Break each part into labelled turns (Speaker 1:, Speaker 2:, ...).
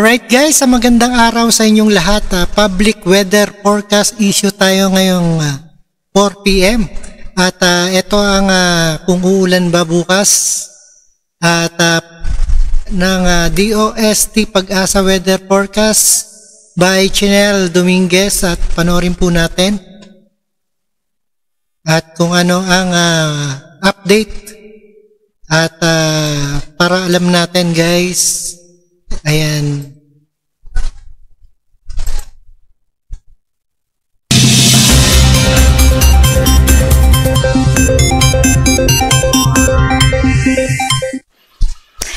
Speaker 1: Alright guys, magandang araw sa inyong lahat. Public weather forecast issue tayo ngayong 4 p.m. At ito ang kung uulan ba bukas at ng DOST Pag-asa Weather Forecast by Chinel Dominguez, at panoorin po natin at kung ano ang update at para alam natin guys. Ayan.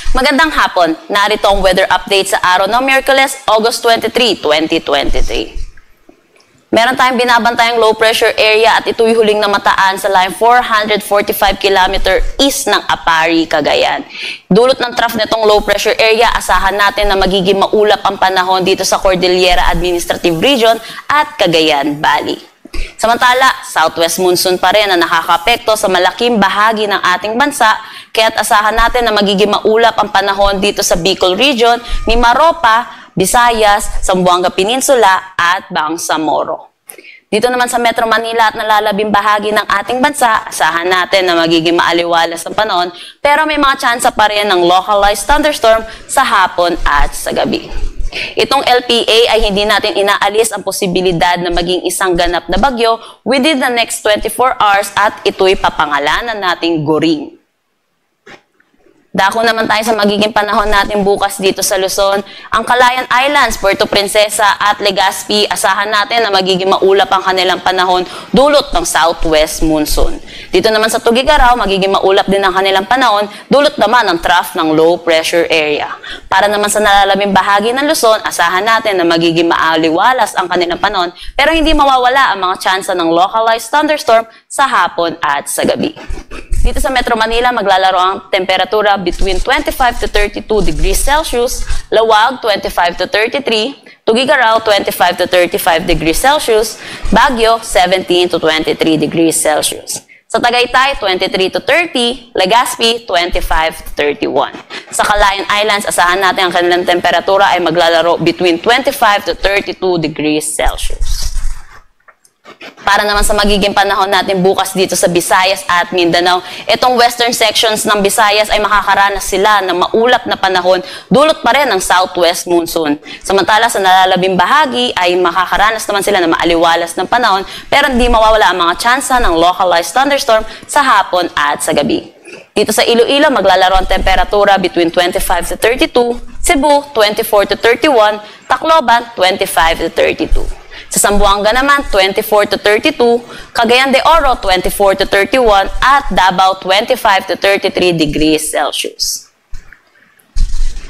Speaker 2: Magandang hapon. Narito ang weather update sa araw ng Miyerkules, August 23, 2023. Meron tayong binabantayang low pressure area at ito'y huling namataan sa line 445 km east ng Apari, Cagayan. Dulot ng trough nitong low pressure area, asahan natin na magiging maulap ang panahon dito sa Cordillera Administrative Region at Cagayan Valley. Samantala, southwest monsoon pa rin na nakakaapekto sa malaking bahagi ng ating bansa, kaya't asahan natin na magiging maulap ang panahon dito sa Bicol Region, Mimaropa, Visayas, Zamboanga Peninsula at Bangsamoro. Dito naman sa Metro Manila at nalalabing bahagi ng ating bansa, asahan natin na magiging maaliwalas ang panahon, pero may mga tsansa pa rin ng localized thunderstorm sa hapon at sa gabi. Itong LPA ay hindi natin inaalis ang posibilidad na maging isang ganap na bagyo within the next 24 hours at ito'y papangalanan nating Goring. Dako naman tayo sa magiging panahon natin bukas dito sa Luzon. Ang Calayan Islands, Puerto Princesa at Legazpi, asahan natin na magiging maulap ang kanilang panahon dulot ng southwest monsoon. Dito naman sa Tuguegarao, magiging maulap din ang kanilang panahon dulot naman ng trough ng low pressure area. Para naman sa nalalabing bahagi ng Luzon, asahan natin na magiging maaliwalas ang kanilang panahon pero hindi mawawala ang mga tsansa ng localized thunderstorm sa hapon at sa gabi. Dito sa Metro Manila, maglalaro ang temperatura between 25 to 32 degrees Celsius, Lawag 25 to 33, Tuguegarao 25 to 35 degrees Celsius, Baguio 17 to 23 degrees Celsius. Sa Tagaytay, 23 to 30, Legazpi 25 to 31. Sa Calayan Islands, asahan natin ang kanilang temperatura ay maglalaro between 25 to 32 degrees Celsius. Para naman sa magiging panahon natin bukas dito sa Visayas at Mindanao, itong western sections ng Visayas ay makakaranas sila ng maulap na panahon dulot pa rin ng southwest monsoon. Samantala sa nalalabing bahagi ay makakaranas naman sila ng maaliwalas ng panahon pero hindi mawawala ang mga tsansa ng localized thunderstorm sa hapon at sa gabi. Dito sa Iloilo, maglalaro ang temperatura between 25 to 32, Cebu 24 to 31, Tacloban 25 to 32. Sa Zamboanga naman, 24 to 32, Cagayan de Oro, 24 to 31, at Davao, 25 to 33 degrees Celsius.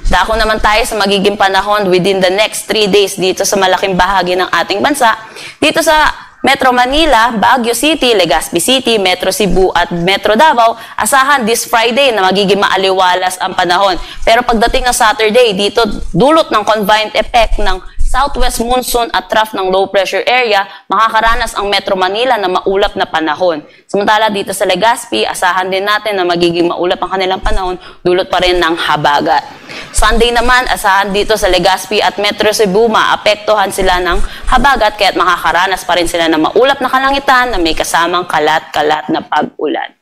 Speaker 2: Dako naman tayo sa magiging panahon within the next 3 days dito sa malaking bahagi ng ating bansa. Dito sa Metro Manila, Baguio City, Legazpi City, Metro Cebu at Metro Davao, asahan this Friday na magiging maaliwalas ang panahon. Pero pagdating ng Saturday, dito dulot ng combined effect ng southwest monsoon at trough ng low pressure area, makakaranas ang Metro Manila na maulap na panahon. Samantala dito sa Legazpi, asahan din natin na magiging maulap ang kanilang panahon, dulot pa rin ng habagat. Sunday naman, asahan dito sa Legazpi at Metro Cebu, maapektuhan sila ng habagat, kaya't makakaranas pa rin sila ng maulap na kalangitan na may kasamang kalat-kalat na pag-ulan.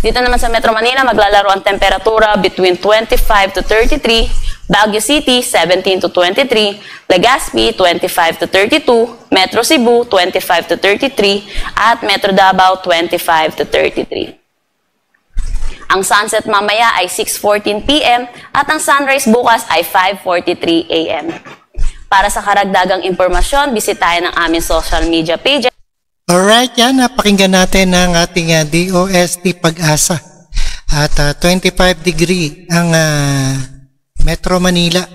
Speaker 2: Dito naman sa Metro Manila, maglalaro ang temperatura between 25 to 33, Baguio City 17 to 23, Legazpi 25 to 32, Metro Cebu 25 to 33, at Metro Davao 25 to 33. Ang sunset mamaya ay 6:14 p.m. at ang sunrise bukas ay 5:43 a.m. Para sa karagdagang impormasyon, bisitahin ang aming social media pages.
Speaker 1: Alright, yan. Napakinggan natin ang ating DOST Pag-asa. At 25 degree ang Metro Manila.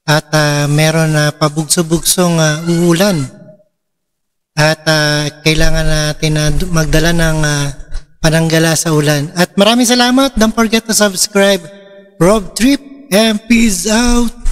Speaker 1: At meron na pabugso-bugsong uulan. At kailangan natin magdala ng pananggala sa ulan. At maraming salamat. Don't forget to subscribe. Rob Trip and peace out.